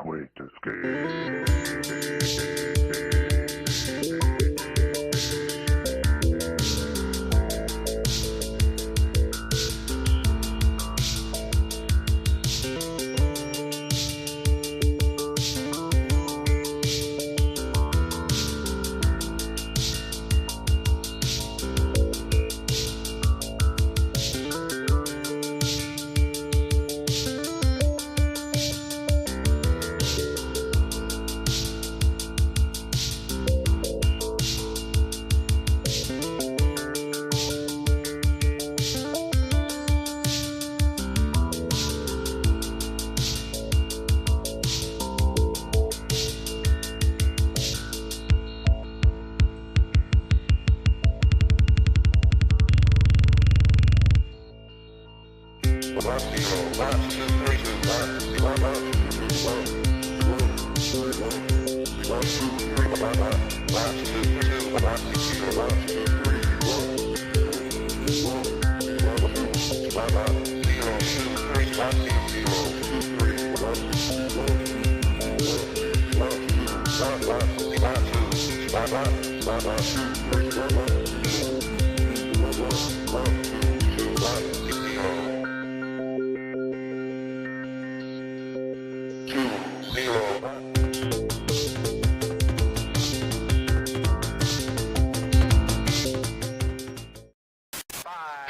wait to escape.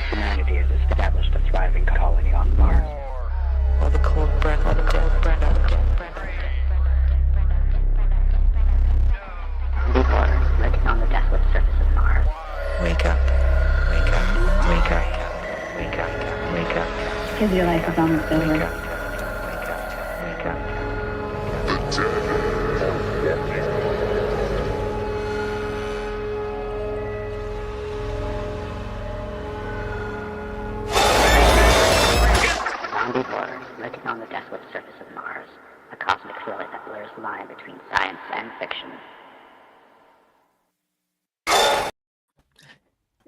Humanity has established a thriving colony on Mars. All the cold breath of death, Deep water lurking on the deathless surface of Mars. Wake up, wake up, wake up, wake up, wake up. Because your life is almost over. Wake up, wake up, wake up. Deep water lurking on the deathless surface of Mars. A cosmic thriller that blurs the line between science and fiction.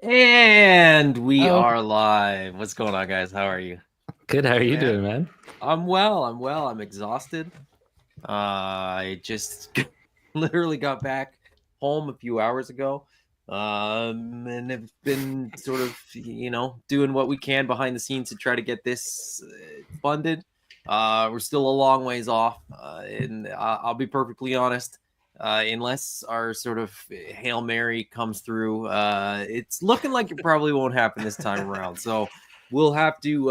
And we are live. What's going on, guys? How are you? Good. How are you doing, man? I'm well. I'm exhausted. I just literally got back home a few hours ago. And have been sort of, doing what we can behind the scenes to try to get this funded. We're still a long ways off. And I'll be perfectly honest. Unless our sort of Hail Mary comes through, it's looking like it probably won't happen this time around. So we'll have to,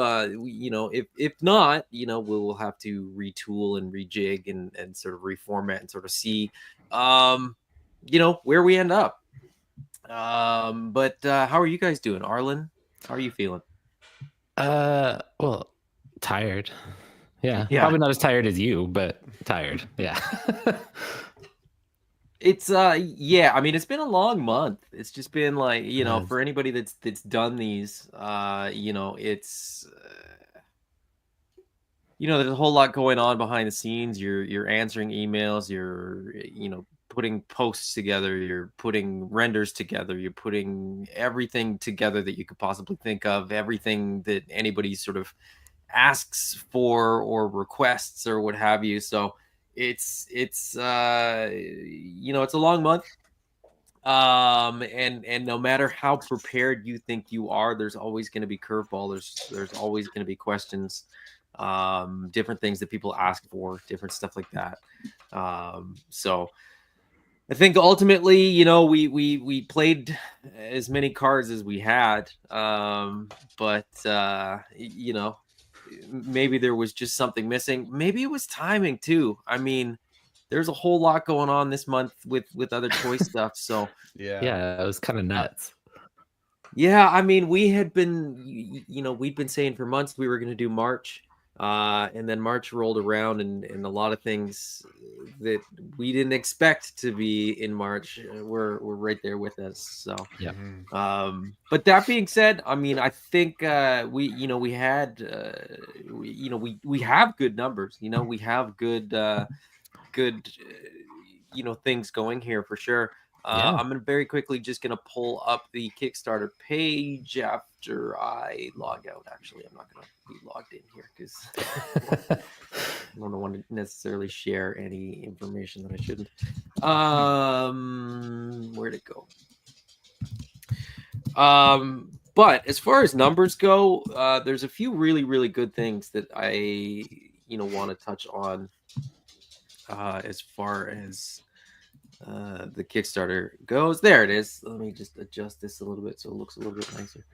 if not, we'll have to retool and rejig and sort of reformat and sort of see, where we end up. But how are you guys doing? Arlen, how are you feeling? Well, tired. Yeah. Probably not as tired as you, but tired. Yeah. It's I mean, it's been a long month. It's just been like, Yes. for anybody that's done these, it's there's a whole lot going on behind the scenes. You're answering emails, you're putting posts together, you're putting renders together, you're putting everything together that you could possibly think of, everything that anybody sort of asks for or requests or what have you. So it's a long month, and no matter how prepared you think you are, there's always going to be curveball. There's always going to be questions, different things that people ask for, different stuff like that. So I think ultimately, we played as many cards as we had, but maybe there was just something missing. Maybe it was timing too. I mean, there's a whole lot going on this month with other toy stuff. So yeah, it was kind of nuts. Yeah, I mean, we had been, we'd been saying for months we were going to do March, and then March rolled around, and a lot of things that we didn't expect to be in March were right there with us. So yeah. But that being said, I mean, I think we have good numbers. We have good things going here for sure. I'm gonna very quickly just gonna pull up the Kickstarter page after I log out. Actually, I'm not gonna be logged in here because I don't want to necessarily share any information that I shouldn't. Where'd it go? But as far as numbers go, there's a few really, really good things that I want to touch on as far as the Kickstarter goes. There it is. Let me just adjust this a little bit so it looks a little bit nicer.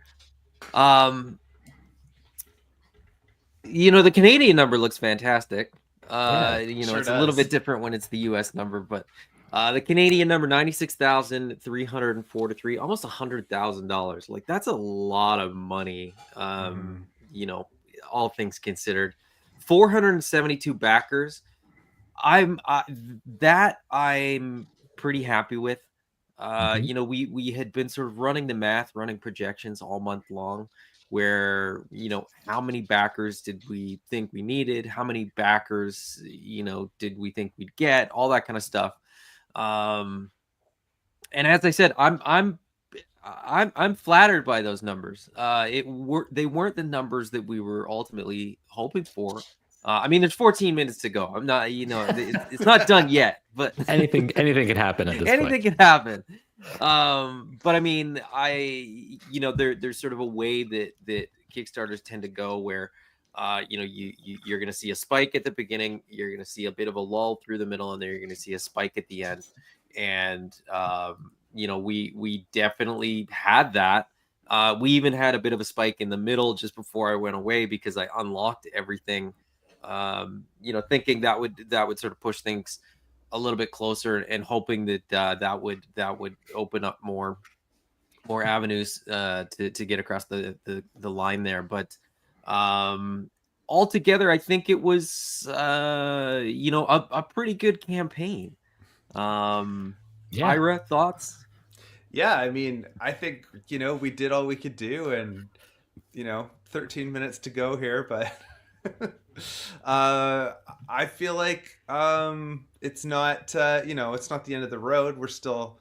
The Canadian number looks fantastic. It's a little bit different when it's the US number, but the Canadian number, 96,343, almost $100,000. Like, that's a lot of money. All things considered. 472 backers. I'm pretty happy with. We had been sort of running the math, running projections all month long, where how many backers did we think we needed, how many backers did we think we'd get, all that kind of stuff. And as I said, I'm flattered by those numbers. They weren't the numbers that we were ultimately hoping for. There's 14 minutes to go. I'm not, it's not done yet, but anything could happen at this point. Anything could happen. But there's sort of a way that Kickstarters tend to go where, you're going to see a spike at the beginning, you're going to see a bit of a lull through the middle, and then you're going to see a spike at the end. And, we definitely had that. We even had a bit of a spike in the middle just before I went away because I unlocked everything. Thinking that would sort of push things a little bit closer, and hoping that that would open up more avenues to get across the line there. But altogether, I think it was a pretty good campaign. Ira, thoughts? Yeah, I think we did all we could do, and 13 minutes to go here, but I feel like it's not it's not the end of the road. We're still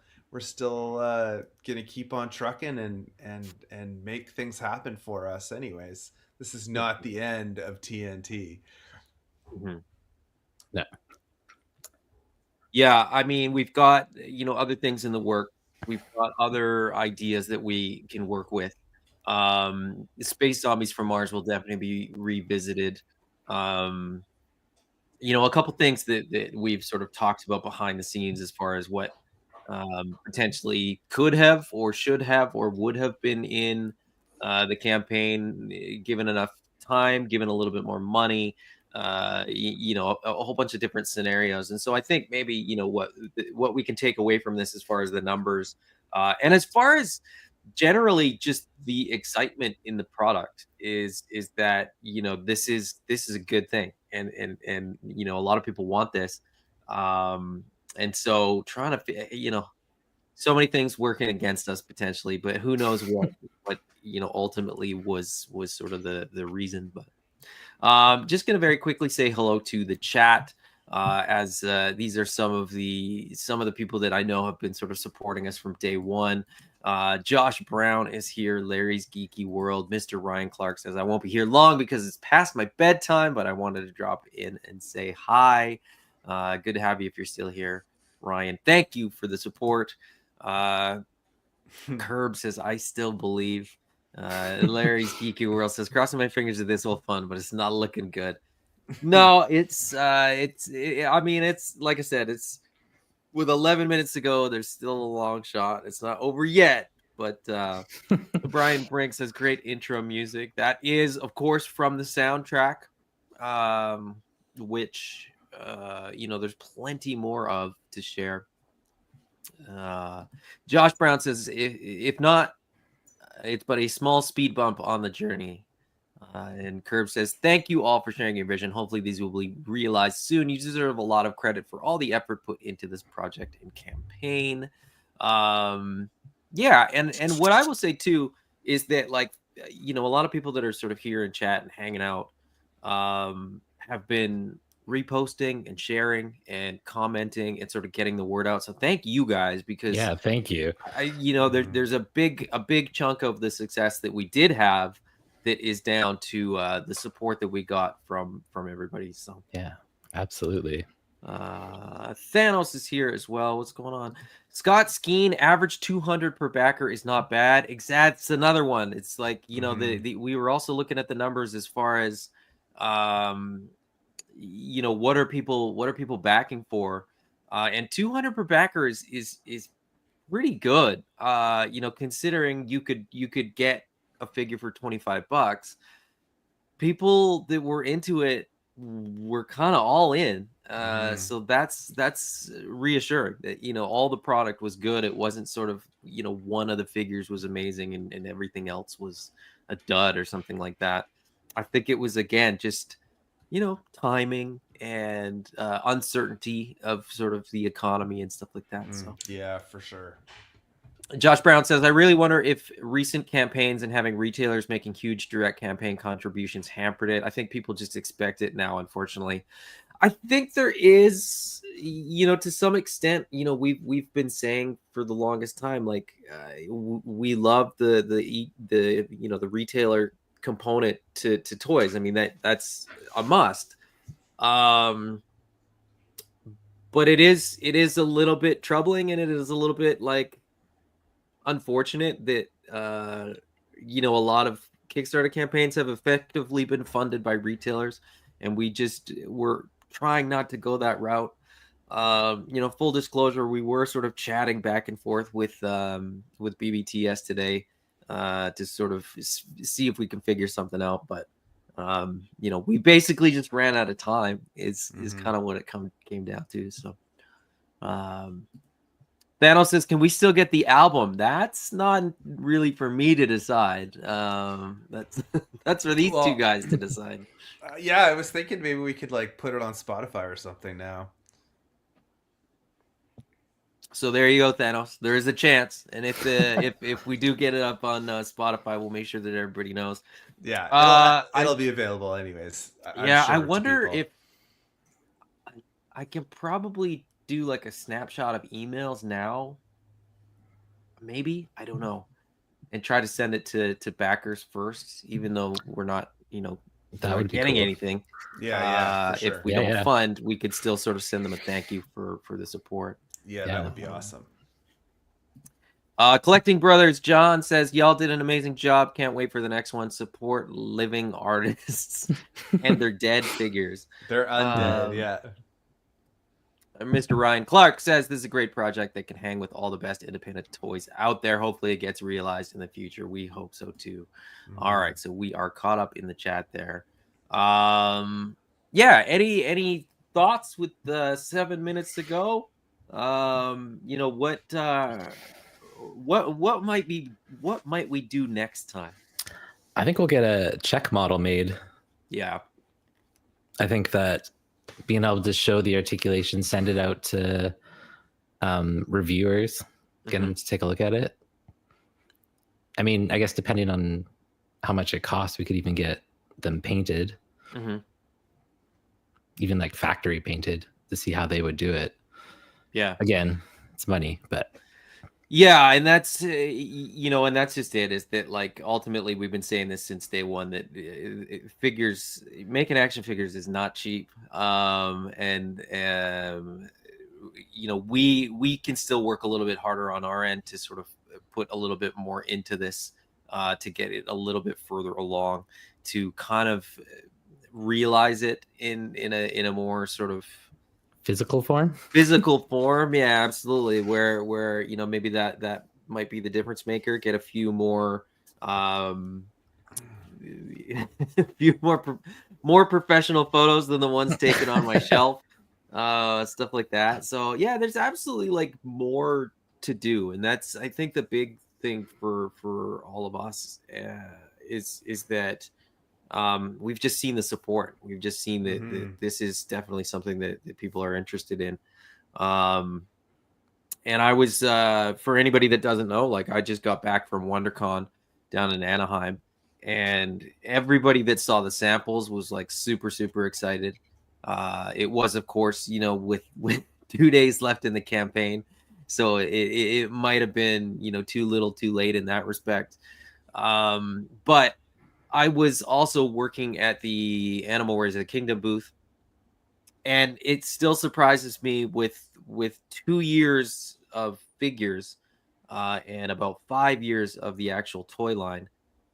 gonna keep on trucking and make things happen for us. Anyways, this is not the end of TNT. Mm-hmm. No. Yeah, we've got other things in the work. We've got other ideas that we can work with. Space Zombies from Mars will definitely be revisited. A couple things that we've sort of talked about behind the scenes as far as what potentially could have or should have or would have been in the campaign, given enough time, given a little bit more money, a whole bunch of different scenarios. And so I think maybe what we can take away from this as far as the numbers and as far as generally just the excitement in the product is that this is a good thing, and a lot of people want this, and so trying to so many things working against us potentially, but who knows what ultimately was sort of the reason. But just gonna very quickly say hello to the chat, as these are some of the people that I know have been sort of supporting us from day one. Josh Brown is here. Larry's Geeky World. Mr. Ryan Clark says, I won't be here long because it's past my bedtime, but I wanted to drop in and say hi. Good to have you if you're still here, Ryan. Thank you for the support. Curb says, I still believe. Larry's Geeky World says, crossing my fingers that this will fun, but it's not looking good. No, it's like I said, it's with 11 minutes to go. There's still a long shot. It's not over yet. But Brian Brink says, great intro music. That is, of course, from the soundtrack, which there's plenty more of to share. Josh Brown says, if not, it's but a small speed bump on the journey. And Curb says, thank you all for sharing your vision. Hopefully these will be realized soon. You deserve a lot of credit for all the effort put into this project and campaign. Yeah, and what I will say too is that, like, a lot of people that are sort of here in chat and hanging out have been reposting and sharing and commenting and sort of getting the word out. So thank you guys, because Yeah, thank you. there's a big chunk of the success that we did have that is down to the support that we got from everybody. So Yeah, absolutely. Thanos is here as well. What's going on? Scott Skeen, average 200 per backer is not bad. That's another one. It's like, we were also looking at the numbers as far as what are people backing for, and 200 per backer is pretty good, considering you could get a figure for $25. People that were into it were kind of all in, so that's reassuring that all the product was good. It wasn't sort of one of the figures was amazing and everything else was a dud or something like that. I think it was, again, just timing and uncertainty of sort of the economy and stuff like that. So yeah, for sure. Josh Brown says, I really wonder if recent campaigns and having retailers making huge direct campaign contributions hampered it. I think people just expect it now, unfortunately. I think there is, to some extent, we've been saying for the longest time, like, we love the retailer component to toys. I mean, that's a must. But it is a little bit troubling, and it is a little bit like unfortunate that a lot of Kickstarter campaigns have effectively been funded by retailers, and we're trying not to go that route. Full disclosure, we were sort of chatting back and forth with BBTS today to sort of see if we can figure something out, but we basically just ran out of time is kind of what it came down to. So Thanos says, can we still get the album? That's not really for me to decide. That's for these two guys to decide. Yeah, I was thinking maybe we could like put it on Spotify or something now. So there you go, Thanos. There is a chance, and if we do get it up on Spotify, we'll make sure that everybody knows. Yeah, it'll be available anyways. I'm sure I wonder if I can probably do like a snapshot of emails now. Maybe, I don't know, and try to send it to backers first, even though we're not, that would getting be cool. anything. Yeah, for sure. If we don't fund, we could still sort of send them a thank you for the support. Yeah, that would be awesome. Collecting Brothers John says, y'all did an amazing job. Can't wait for the next one. Support living artists and their dead figures. They're undead, yeah. Mr. Ryan Clark says, this is a great project that can hang with all the best independent toys out there. Hopefully it gets realized in the future. We hope so too. All right, so we are caught up in the chat there. Any thoughts with 7 minutes to go? What might we do next time? I think we'll get a check model made. Yeah, I think that being able to show the articulation, send it out to reviewers, get them to take a look at it. I mean, I guess depending on how much it costs, we could even get them painted, even like factory painted, to see how they would do it. Yeah. Again, it's money, but yeah, and that's and that's just it. Is that, like, ultimately we've been saying this since day one, that making action figures is not cheap. We can still work a little bit harder on our end to sort of put a little bit more into this, to get it a little bit further along, to kind of realize it in a more sort of physical form. Yeah, absolutely. Where maybe that might be the difference maker. Get a few more more professional photos than the ones taken on my shelf, stuff like that. So yeah, there's absolutely like more to do, and that's, I think, the big thing for all of us is that we've just seen the support. We've just seen that this is definitely something that people are interested in. And I was, for anybody that doesn't know, like, I just got back from WonderCon down in Anaheim, and everybody that saw the samples was like super, super excited. It was, of course, with 2 days left in the campaign, so it might have been too little, too late in that respect. But I was also working at the Animal Warriors of the Kingdom booth, and it still surprises me with 2 years of figures and about 5 years of the actual toy line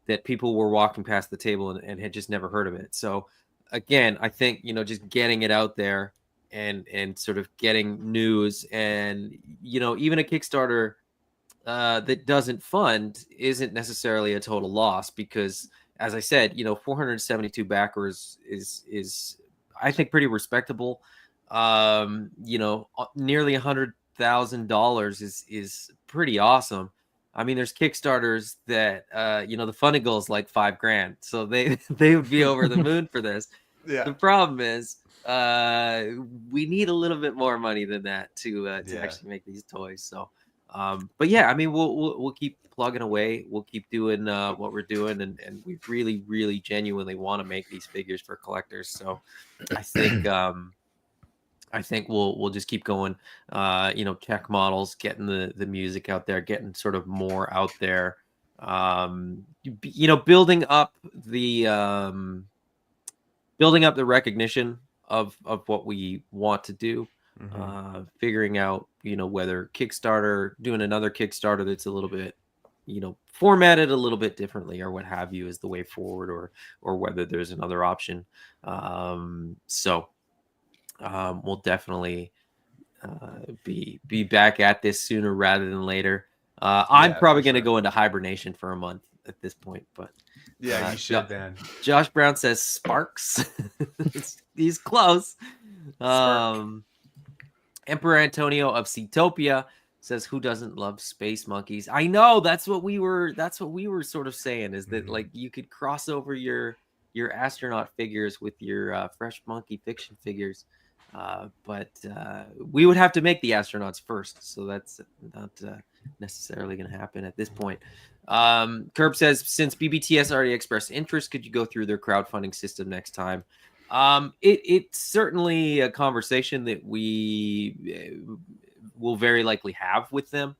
that people were walking past the table and had just never heard of it. So again, I think just getting it out there and sort of getting news, and even a Kickstarter that doesn't fund isn't necessarily a total loss, because as I said, 472 backers is I think pretty respectable. Nearly $100,000 is pretty awesome. I mean, there's Kickstarters that the funding goal is like $5,000, so they they would be over the moon for this. Yeah. The problem is we need a little bit more money than that to Yeah. actually make these toys. So but yeah, I mean, we'll keep plugging away. We'll keep doing what we're doing, and we really, really genuinely want to make these figures for collectors. So I think we'll just keep going. Check models, getting the music out there, getting sort of more out there. Building up the recognition of what we want to do. Figuring out whether doing another Kickstarter that's a little bit formatted a little bit differently or what have you is the way forward, or whether there's another option. We'll definitely be back at this sooner rather than later. I'm probably going to go into hibernation for a month at this point, but Yeah, you should, man. Josh Brown says Sparks. He's close. Emperor Antonio of Seatopia says, "Who doesn't love space monkeys?" I know that's what we were sort of saying, is that like you could cross over your astronaut figures with your fresh monkey fiction figures, but we would have to make the astronauts first, so that's not necessarily going to happen at this point. Curb says, "Since BBTS already expressed interest, could you go through their crowdfunding system next time?" It's certainly a conversation that we will very likely have with them,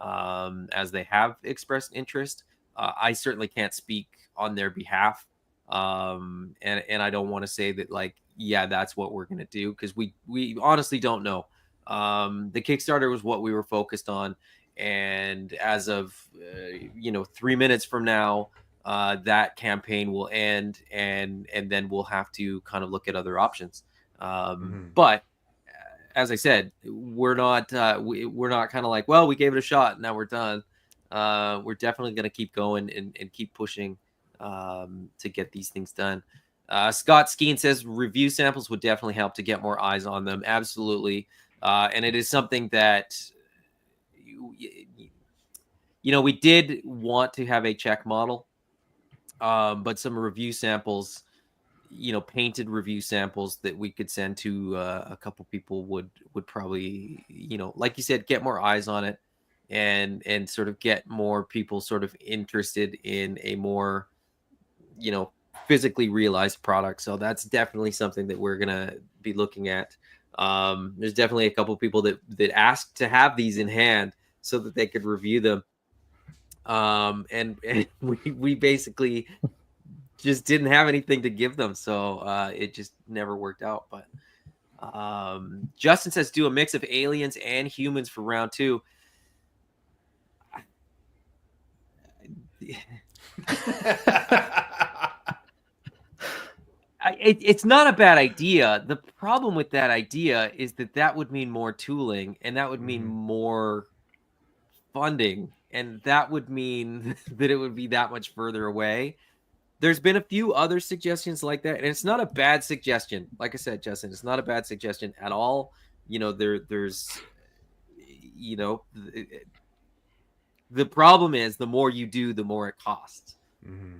as they have expressed interest. I certainly can't speak on their behalf, and I don't want to say that yeah, that's what we're gonna do, because we honestly don't know. The Kickstarter was what we were focused on, and as of 3 minutes from now, that campaign will end, and then we'll have to kind of look at other options. But as I said, we're not kind of like, well, we gave it a shot, now we're done. We're definitely going to keep going and keep pushing to get these things done. Scott Skeen says review samples would definitely help to get more eyes on them. Absolutely. And it is something that we did want to have a check model, but some review samples, painted review samples that we could send to a couple people would probably, like you said, get more eyes on it, and sort of get more people sort of interested in a more, physically realized product. So that's definitely something that we're gonna be looking at. There's definitely a couple people that asked to have these in hand so that they could review them. And we basically just didn't have anything to give them, so it just never worked out. But Justin says, do a mix of aliens and humans for round 2. It's not a bad idea. The problem with that idea is that would mean more tooling, and that would mean more funding, and that would mean that it would be that much further away. There's been a few other suggestions like that, and it's not a bad suggestion. Like I said, Justin, it's not a bad suggestion at all. There's the problem is the more you do, the more it costs.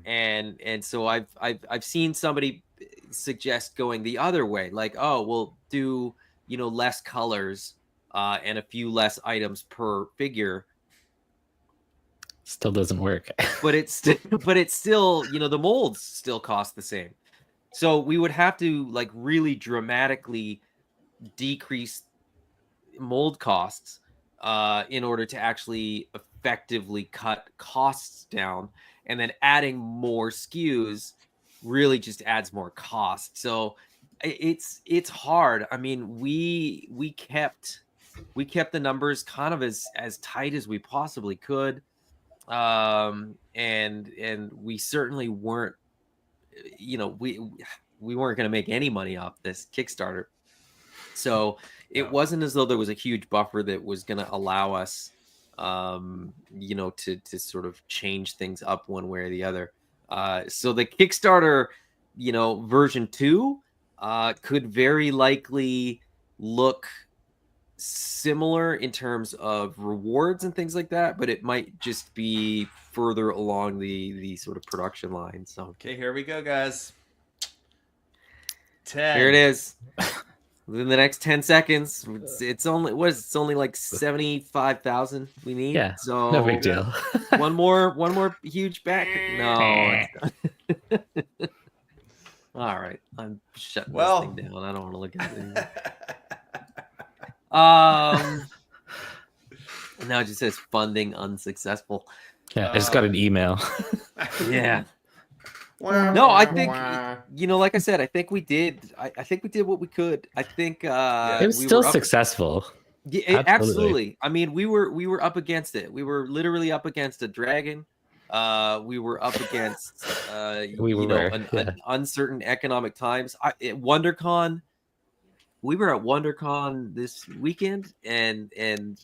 And so I've seen somebody suggest going the other way, like, oh, we'll do less colors and a few less items per figure. Still doesn't work. but it's still the molds still cost the same. So we would have to like really dramatically decrease mold costs in order to actually effectively cut costs down, and then adding more SKUs really just adds more cost. So it's hard. I mean, we kept the numbers kind of as tight as we possibly could, and we certainly weren't, we weren't going to make any money off this Kickstarter. So it wasn't as though there was a huge buffer that was going to allow us, to sort of change things up one way or the other. So the Kickstarter, version 2 could very likely look similar in terms of rewards and things like that, but it might just be further along the sort of production line. So Okay, here we go, guys. 10. here it is. Within the next 10 seconds, it's only it's only like 75,000 we need. Yeah, so no big deal. one more huge back. No. All right, I'm shutting this thing down. I don't want to look at it anymore. Now it just says funding unsuccessful. Yeah, I just got an email. Yeah. No, I think like I said, I think we did. I think we did what we could. I think it was still successful. Yeah, absolutely. I mean, we were up against it. We were literally up against a dragon. We were up against an uncertain economic times. At WonderCon, we were at WonderCon this weekend, and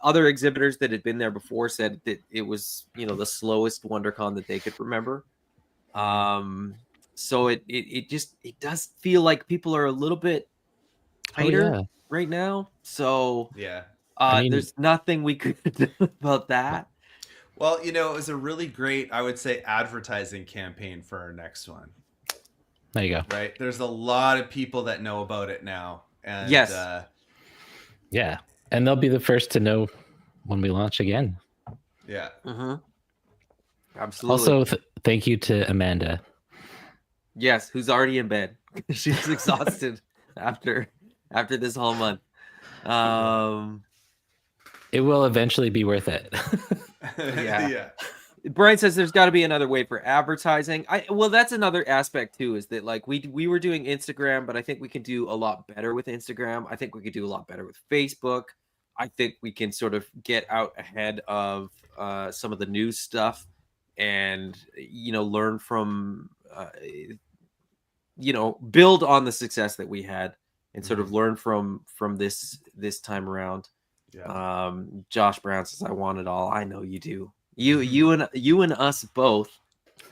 other exhibitors that had been there before said that it was the slowest WonderCon that they could remember. So it does feel like people are a little bit tighter right now. So there's nothing we could do about that. Well, it was a really great, I would say, advertising campaign for our next one. There you go. Right? There's a lot of people that know about it now. And yes. Yeah. And they'll be the first to know when we launch again. Yeah. Mm-hmm. Absolutely. Also, thank you to Amanda. Yes, who's already in bed. She's exhausted after this whole month. It will eventually be worth it. Yeah. Brian says there's got to be another way for advertising. Well, that's another aspect too, is that like we were doing Instagram, but I think we can do a lot better with Instagram. I think we could do a lot better with Facebook. I think we can sort of get out ahead of some of the news stuff and learn from build on the success that we had and sort of learn from this time around. Yeah. Josh Brown says, I want it all. I know you do. You and us both.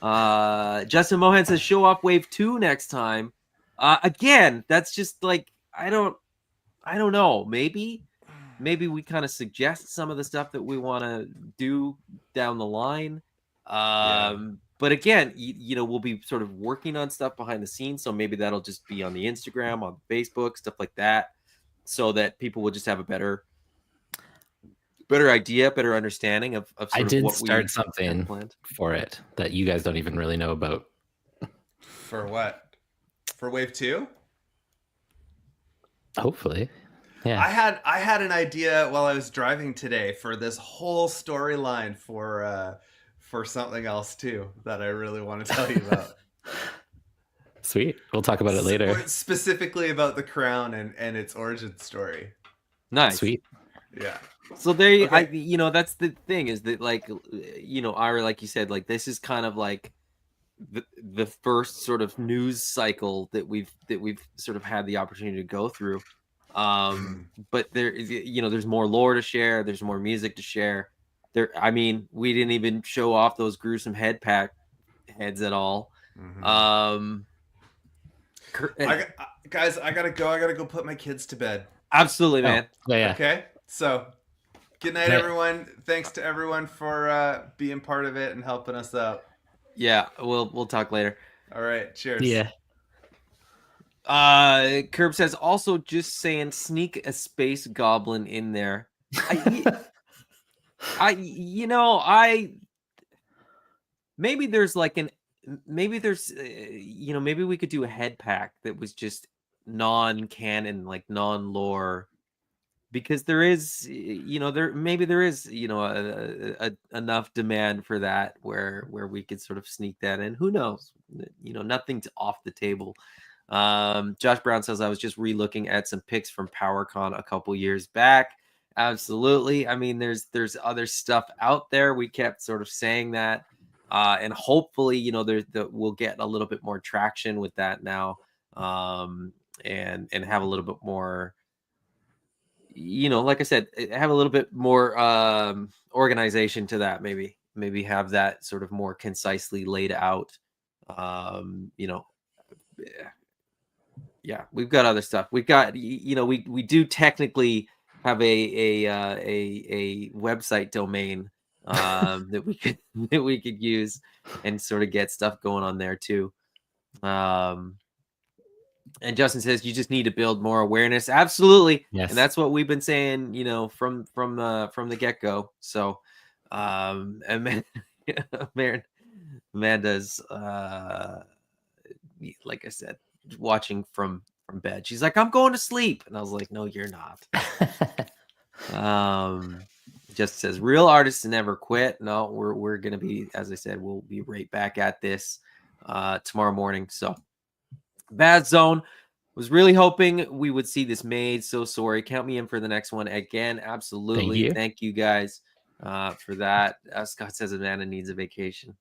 Justin Mohan says, show off wave 2 next time. Again, that's just like I don't know. Maybe we kind of suggest some of the stuff that we want to do down the line. But again, we'll be sort of working on stuff behind the scenes. So maybe that'll just be on the Instagram, on Facebook, stuff like that, so that people will just have a better idea, better understanding of I sort did of what start we something planned for it that you guys don't even really know about. For what? For wave 2? Hopefully. Yeah. I had an idea while I was driving today for this whole storyline for something else too that I really want to tell you about. Sweet. We'll talk about it later. Specifically about the crown and its origin story. Nice. Sweet. Yeah. So there, Okay. that's the thing is that like, Ira, like you said, like this is kind of like the first sort of news cycle that we've sort of had the opportunity to go through. But there is, there's more lore to share. There's more music to share. I mean, we didn't even show off those gruesome heads at all. Mm-hmm. Guys, I gotta go. I gotta go put my kids to bed. Absolutely, man. Oh, yeah. Okay. So, good night, everyone. Thanks to everyone for being part of it and helping us out. Yeah, we'll talk later. All right. Cheers. Yeah. Curb says also just saying sneak a space goblin in there. Maybe there's like an maybe there's maybe we could do a head pack that was just non-canon, like non-lore, because there is there is enough demand for that where we could sort of sneak that in. Who knows? Nothing's off the table. Josh Brown says, I was just re-looking at some pics from PowerCon a couple years back. Absolutely. I mean, there's other stuff out there. We kept sort of saying that, and hopefully we'll get a little bit more traction with that now, and have a little bit more, like I said, have a little bit more organization to that. Maybe have that sort of more concisely laid out. Yeah, we've got other stuff. We've got, we do technically have a website domain that we could that we could use and sort of get stuff going on there too. And Justin says you just need to build more awareness. Absolutely. Yes. And that's what we've been saying, from the get-go. So and Amanda's like I said, watching from bed. She's like, I'm going to sleep. And I was like, no, you're not. Just says real artists never quit. No, we're gonna be, as I said, we'll be right back at this tomorrow morning. So Bad Zone, was really hoping we would see this made. So sorry. Count me in for the next one again. Absolutely. Thank you guys for that. Scott says Amanda needs a vacation.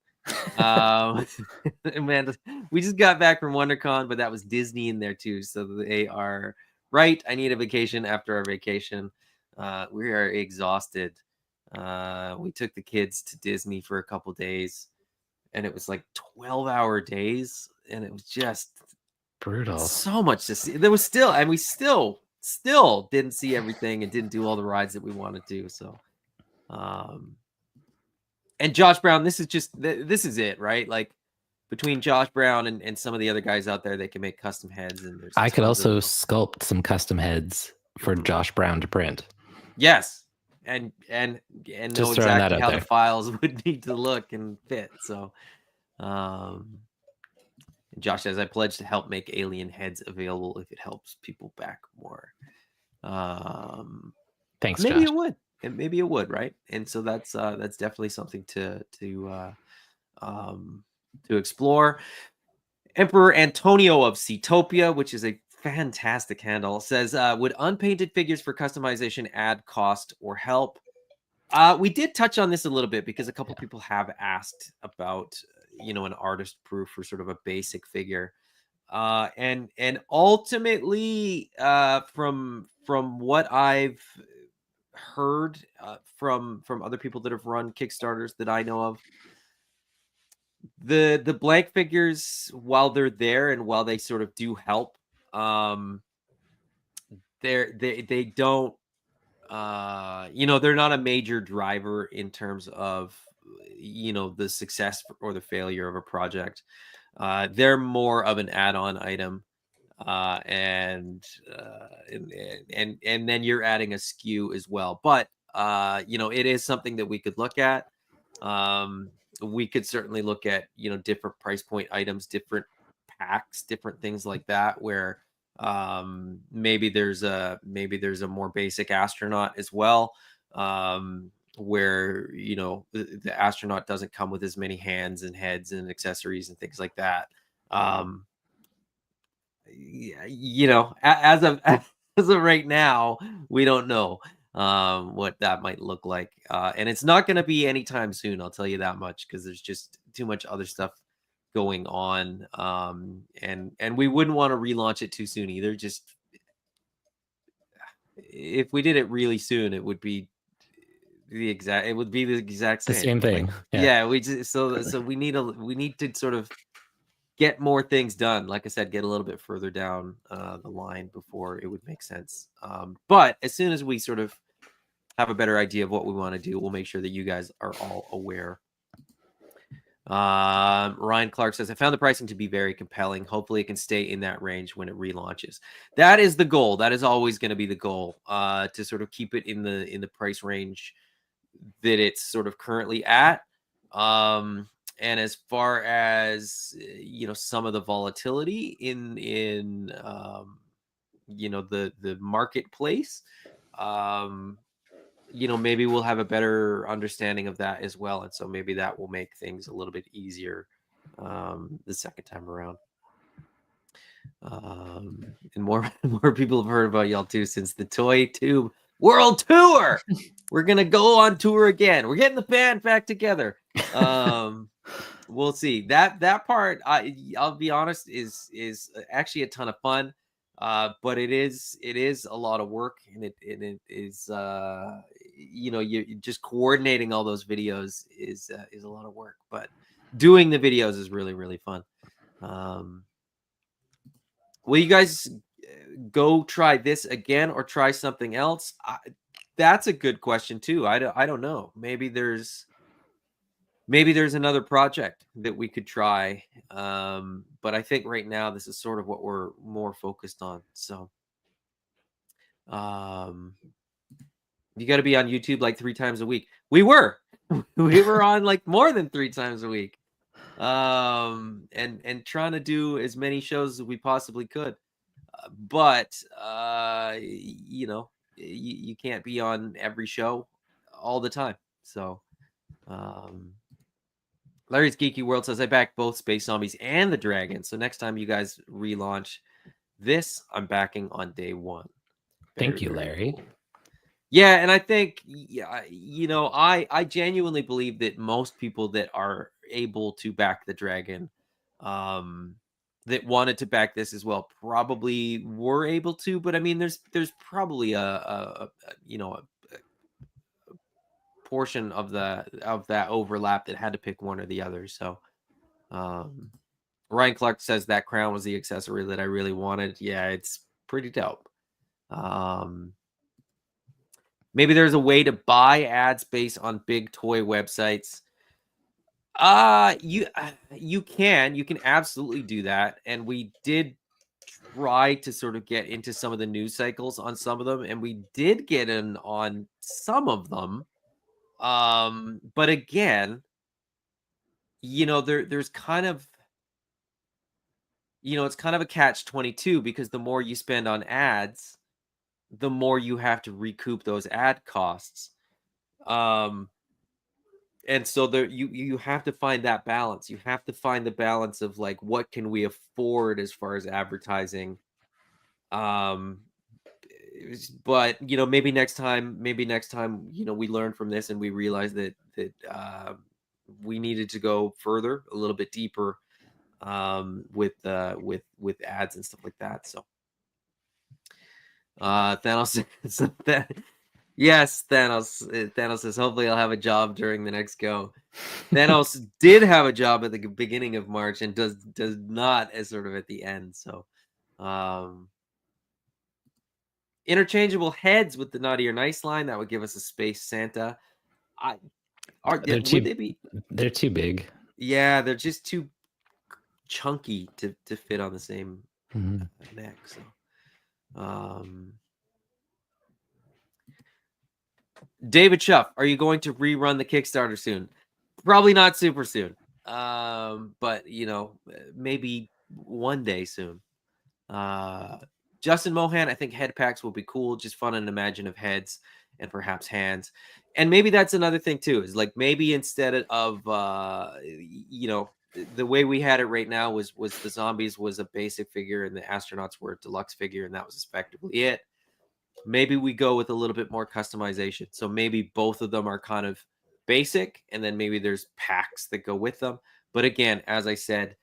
Amanda, we just got back from WonderCon, but that was Disney in there too. So they are right. I need a vacation after our vacation. We are exhausted. We took the kids to Disney for a couple days, and it was like 12-hour days, and it was just brutal. So much to see. There was still, and we still didn't see everything and didn't do all the rides that we wanted to. So, and Josh Brown, this is it, right? Like between Josh Brown and some of the other guys out there, they can make custom heads. And I could also sculpt some custom heads for Josh Brown to print. Yes, and know exactly how the files would need to look and fit. So, Josh says, I pledge to help make alien heads available if it helps people back more. Thanks, maybe Josh. it would. And maybe it would, right? And so that's definitely something to explore. Emperor Antonio of Seatopia, which is a fantastic handle, says, would unpainted figures for customization add cost or help? We did touch on this a little bit because a couple people have asked about an artist proof for sort of a basic figure, and ultimately from what I've heard from other people that have run Kickstarters that I know of, the blank figures, while they're there and while they sort of do help, they don't they're not a major driver in terms of the success or the failure of a project. They're more of an add-on item, and then you're adding a SKU as well. But it is something that we could look at. We could certainly look at different price point items, different packs, different things like that, where maybe there's a more basic astronaut as well, where the astronaut doesn't come with as many hands and heads and accessories and things like that. As of right now, we don't know what that might look like, and it's not going to be anytime soon, I'll tell you that much, because there's just too much other stuff going on, and we wouldn't want to relaunch it too soon either. Just if we did it really soon, it would be the exact same thing. Like, yeah, we just so we need to sort of get more things done. Like I said, get a little bit further down the line before it would make sense. But as soon as we sort of have a better idea of what we want to do, we'll make sure that you guys are all aware. Ryan Clark says, I found the pricing to be very compelling. Hopefully it can stay in that range when it relaunches. That is the goal. That is always going to be the goal, to sort of keep it in the price range that it's sort of currently at. And as far as some of the volatility in the marketplace, maybe we'll have a better understanding of that as well, and so maybe that will make things a little bit easier the second time around. And more more people have heard about y'all too since the Toy Tube World Tour. We're gonna go on tour again. We're getting the band back together. We'll see. That part, I'll be honest, is actually a ton of fun. But it is a lot of work, and it is you just coordinating all those videos is a lot of work. But doing the videos is really, really fun. Will you guys go try this again or try something else? That's a good question too. I don't know. Maybe there's another project that we could try. But I think right now this is sort of what we're more focused on. So you got to be on YouTube like 3 times a week. We were on like more than 3 times a week. And trying to do as many shows as we possibly could. But you can't be on every show all the time. So Larry's Geeky World says, I back both Space Zombies and the Dragon. So next time you guys relaunch this, I'm backing on day 1. Thank you, Larry. Cool. Yeah, and I think, I genuinely believe that most people that are able to back the Dragon, that wanted to back this as well, probably were able to. But I mean, there's probably a portion of that overlap that had to pick one or the other. So Ryan Clark says that crown was the accessory that I really wanted. Yeah, it's pretty dope. Maybe there's a way to buy ad space on big toy websites. You can absolutely do that, and we did try to sort of get into some of the news cycles on some of them, and we did get in on some of them. But again, there's kind of, it's kind of a catch-22, because the more you spend on ads, the more you have to recoup those ad costs. And so there, you have to find that balance. You have to find the balance of like, what can we afford as far as advertising? But maybe next time, we learn from this and we realize that we needed to go further, a little bit deeper, with ads and stuff like that. So Thanos says that. Yes, Thanos says, hopefully I'll have a job during the next go. Thanos did have a job at the beginning of March and does not as sort of at the end. So interchangeable heads with the Naughty or Nice line, that would give us a Space Santa. They're too big. Yeah, they're just too chunky to fit on the same neck. So David Schuff, are you going to rerun the Kickstarter soon? Probably not super soon. But maybe one day soon. Justin Mohan, I think head packs will be cool, just fun and imaginative heads and perhaps hands. And maybe that's another thing too, is like maybe instead of the way we had it right now was the zombies was a basic figure and the astronauts were a deluxe figure, and that was effectively it. Maybe we go with a little bit more customization. So maybe both of them are kind of basic, and then maybe there's packs that go with them. But again, as I said,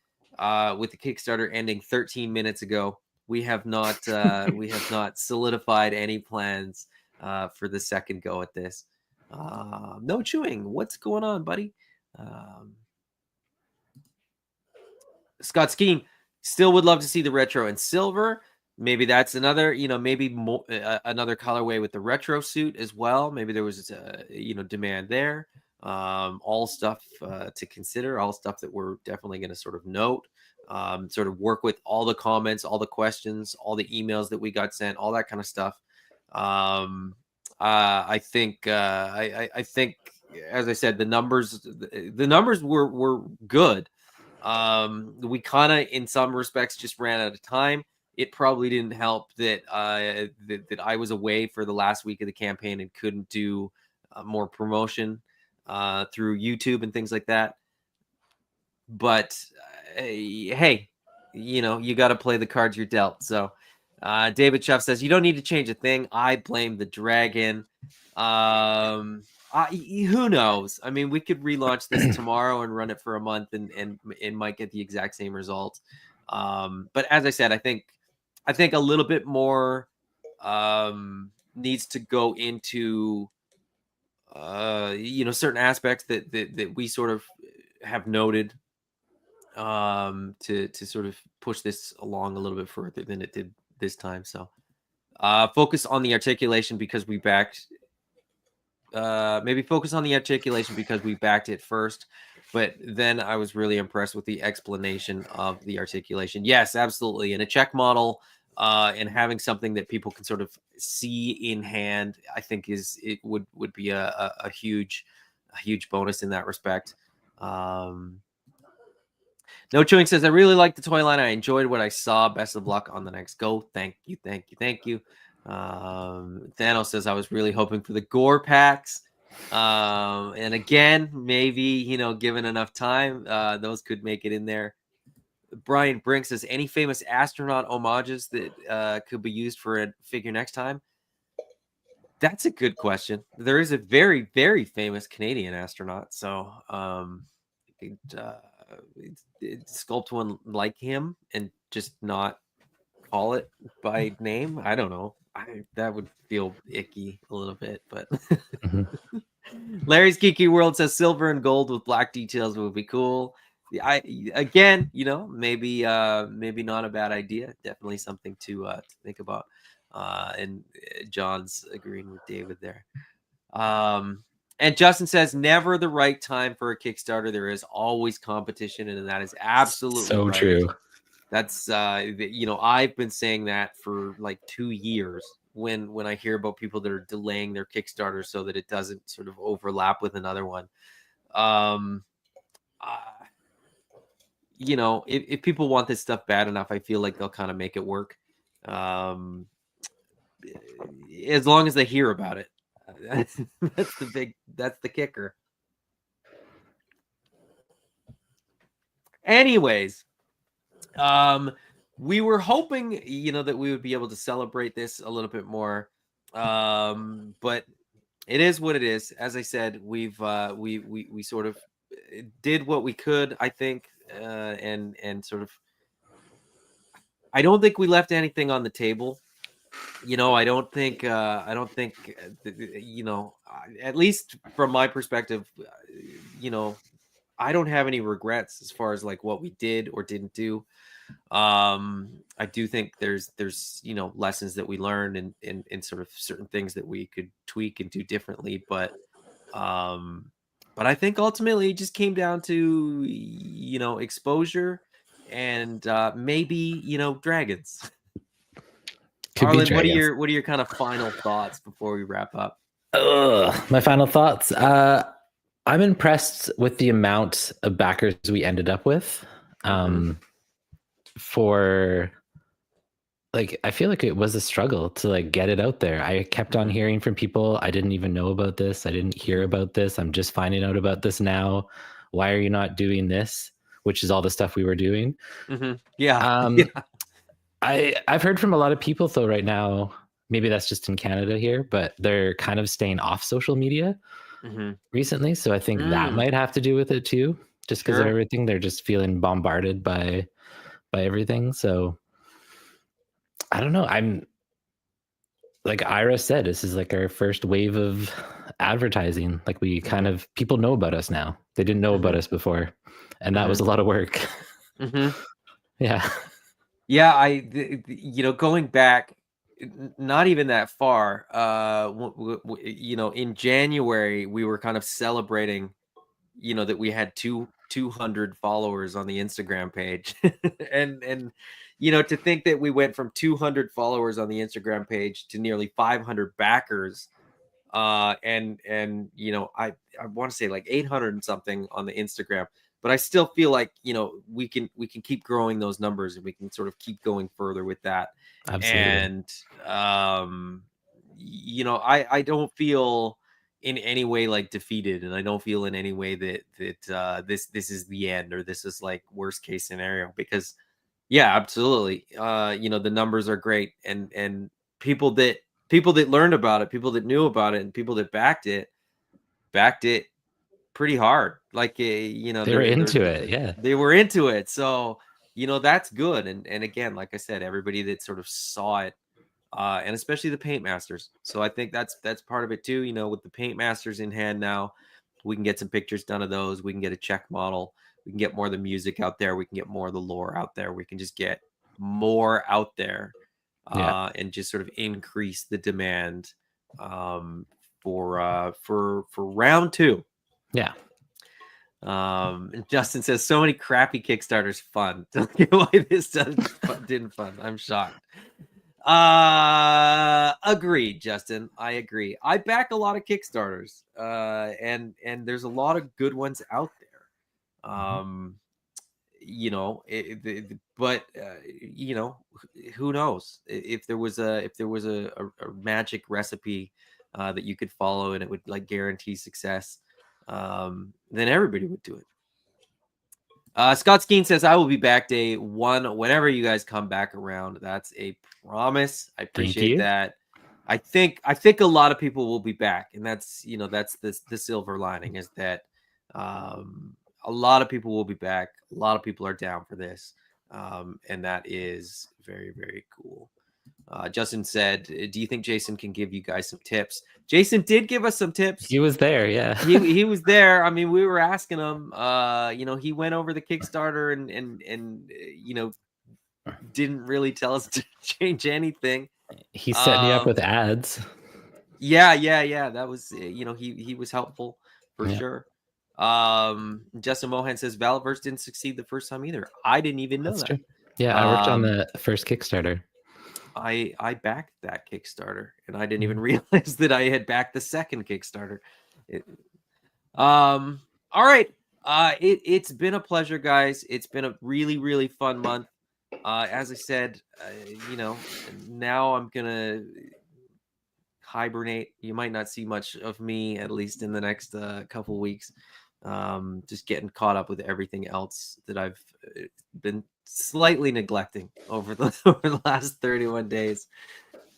with the Kickstarter ending 13 minutes ago, we have not solidified any plans for the second go at this. No chewing. What's going on, buddy? Scott Skeen still would love to see the retro in silver. Maybe that's another, maybe another colorway with the retro suit as well. Maybe there was, demand there. All stuff to consider, all stuff that we're definitely going to sort of note, sort of work with all the comments, all the questions, all the emails that we got sent, all that kind of stuff. I think as I said, the numbers were good. We kind of, in some respects, just ran out of time. It probably didn't help that that I was away for the last week of the campaign and couldn't do more promotion through YouTube and things like that. But hey, you got to play the cards you're dealt. So David Shuff says, you don't need to change a thing. I blame the dragon. Who knows? I mean, we could relaunch this tomorrow and run it for a month and might get the exact same result. But as I said, I think a little bit more needs to go into certain aspects that we sort of have noted to sort of push this along a little bit further than it did this time. So focus on the articulation because we backed maybe focus on the articulation because we backed it first, but then I was really impressed with the explanation of the articulation. Yes, absolutely. And a check model and having something that people can sort of see in hand, I think would be a huge bonus in that respect. No Chewing says, I really like the toy line. I enjoyed what I saw. Best of luck on the next go. Thank you. Thanos says, I was really hoping for the gore packs. And again, maybe, given enough time, those could make it in there. Brian Brink says, any famous astronaut homages that could be used for a figure next time? That's a good question. There is a very, very famous Canadian astronaut. So sculpt one like him and just not call it by name. I don't know. That would feel icky a little bit, but Larry's Geeky World says silver and gold with black details would be cool. Again, maybe not a bad idea. Definitely something to think about. And John's agreeing with David there. And Justin says, never the right time for a Kickstarter. There is always competition, and that is absolutely so right. true. That's I've been saying that for like 2 years when I hear about people that are delaying their Kickstarter so that it doesn't sort of overlap with another one. If people want this stuff bad enough, I feel like they'll kind of make it work. As long as they hear about it. That's the kicker. Anyways, we were hoping, that we would be able to celebrate this a little bit more. But it is what it is. As I said, we've we sort of did what we could, I think, and sort of. I don't think we left anything on the table. I don't think, at least from my perspective, I don't have any regrets as far as like what we did or didn't do. I do think there's lessons that we learned and sort of certain things that we could tweak and do differently. But I think ultimately it just came down to, exposure and maybe, dragons. Arlen, what are your kind of final thoughts before we wrap up? My final thoughts. I'm impressed with the amount of backers we ended up with. For like, I feel like it was a struggle to like get it out there. I kept on hearing from people, I didn't even know about this. I didn't hear about this. I'm just finding out about this now. Why are you not doing this? Which is all the stuff we were doing. Yeah. I've heard from a lot of people though right now, maybe that's just in Canada here, but they're kind of staying off social media recently. So I think that might have to do with it too, just because of everything. They're just feeling bombarded by everything. So I don't know. I'm like Ira said, this is like our first wave of advertising. Like we kind of, people know about us now. They didn't know about us before. And that was a lot of work. Yeah. Yeah, going back, not even that far. In January, we were kind of celebrating, that we had 200 followers on the Instagram page, and to think that we went from 200 followers on the Instagram page to nearly 500 backers, and you know, I want to say like 800 and something on the Instagram, but I still feel like, you know, we can keep growing those numbers, and we can sort of keep going further with that. Absolutely. And you know, I don't feel in any way like defeated, and I don't feel in any way that this is the end, or this is like worst case scenario, because yeah, absolutely. You know, the numbers are great, and people that learned about it, people that knew about it, and people that backed it pretty hard. Like, you know, They were into it. Yeah. they were into it. So, you know, that's good. And again, like I said, everybody that sort of saw it, and especially the paint masters. So I think that's part of it too. You know, with the paint masters in hand now, we can get some pictures done of those. We can get a check model. We can get more of the music out there. We can get more of the lore out there. We can just get more out there, Yeah. and just sort of increase the demand, for round 2. Yeah. And Justin says so many crappy Kickstarters fun. Don't get why this didn't fun. I'm shocked. Agreed, Justin. I agree. I back a lot of Kickstarters, and there's a lot of good ones out there. You know, but you know, who knows if there was a magic recipe that you could follow, and it would like guarantee success, then everybody would do it. Scott Skeen says, I will be back day 1 whenever you guys come back around. That's a promise. I appreciate that. I think a lot of people will be back, and that's, you know, that's the silver lining, is that a lot of people will be back. A lot of people are down for this, and that is very, very cool. Justin said, do you think Jason can give you guys some tips? Jason did give us some tips. He was there. Yeah. he was there. I mean, we were asking him, you know, he went over the Kickstarter and you know, didn't really tell us to change anything. He set me up with ads. Yeah. That was, you know, he was helpful for sure. Justin Mohan says Valverse didn't succeed the first time either. I didn't even know that. True. Yeah, I worked on the first Kickstarter. I backed that Kickstarter, and I didn't even realize that I had backed the second Kickstarter. All right. It's been a pleasure, guys. It's been a really, really fun month. As I said, you know, now I'm gonna hibernate. You might not see much of me, at least in the next couple weeks. Just getting caught up with everything else that I've been slightly neglecting over the last 31 days.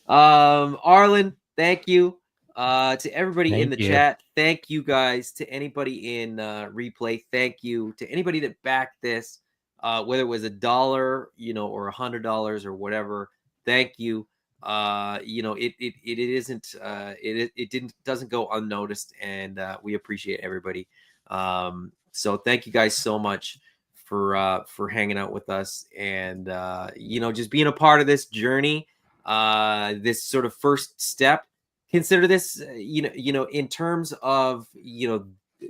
Arlen, thank you. To everybody in the chat, thank you guys. To anybody in replay, thank you. To anybody that backed this, whether it was $1, you know, or $100 or whatever, thank you. You know, it doesn't go unnoticed, and we appreciate everybody. So thank you guys so much for hanging out with us, and you know, just being a part of this journey, this sort of first step. Consider this, you know, in terms of, you know,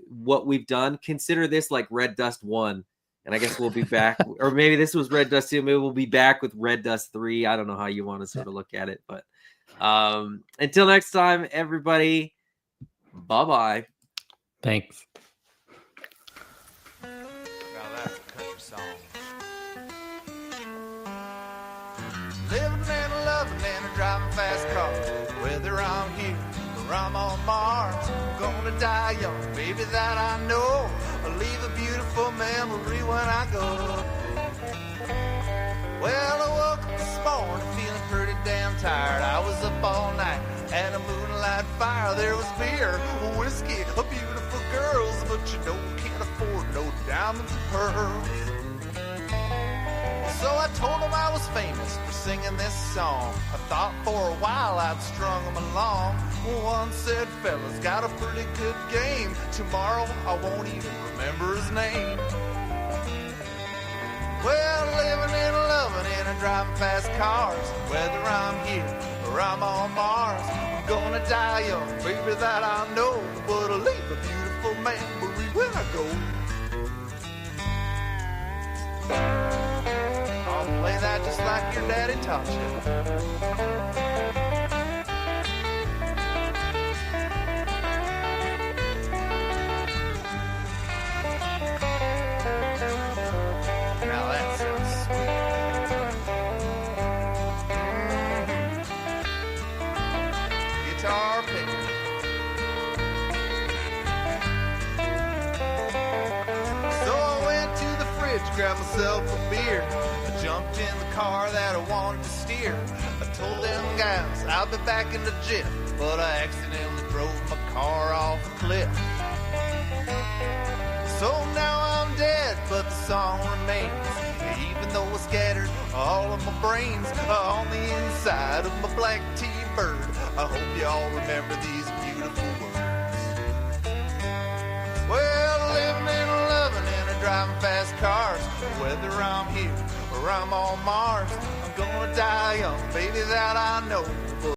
what we've done, consider this like Red Dust 1, and I guess we'll be back, or maybe this was Red Dust 2, maybe we'll be back with Red Dust 3. I don't know how you want to sort of look at it, but until next time, everybody, bye-bye. Thanks. Living and loving and driving fast cars, whether I'm here or I'm on Mars. I'm gonna die young, baby, that I know. I'll leave a beautiful memory when I go. Well, I woke up this morning feeling pretty damn tired. I was up all night at a moonlight fire. There was beer, whiskey, beautiful girls, but you know can't afford no diamonds and pearls. So I told them I was famous for singing this song. I thought for a while I'd strung them along. One said, fellas, got a pretty good game. Tomorrow I won't even remember his name. Well, living and loving and driving fast cars, whether I'm here or I'm on Mars. I'm gonna die young, baby, that I know, but I'll leave a beautiful memory when I go. I'll play that just like your daddy taught you. guitar pick. So I went to the fridge, grabbed myself a beer. I jumped in the car that I wanted to steer. I told them guys I'll be back in the jiff, but I accidentally drove my car off a cliff. So now I'm dead, but the song remains, even though I scattered all of my brains on the inside of my black T-bird. I hope y'all remember these beautiful words. Well, living and loving and driving fast cars, whether I'm here or I'm on Mars, I'm gonna die young, baby, that I know.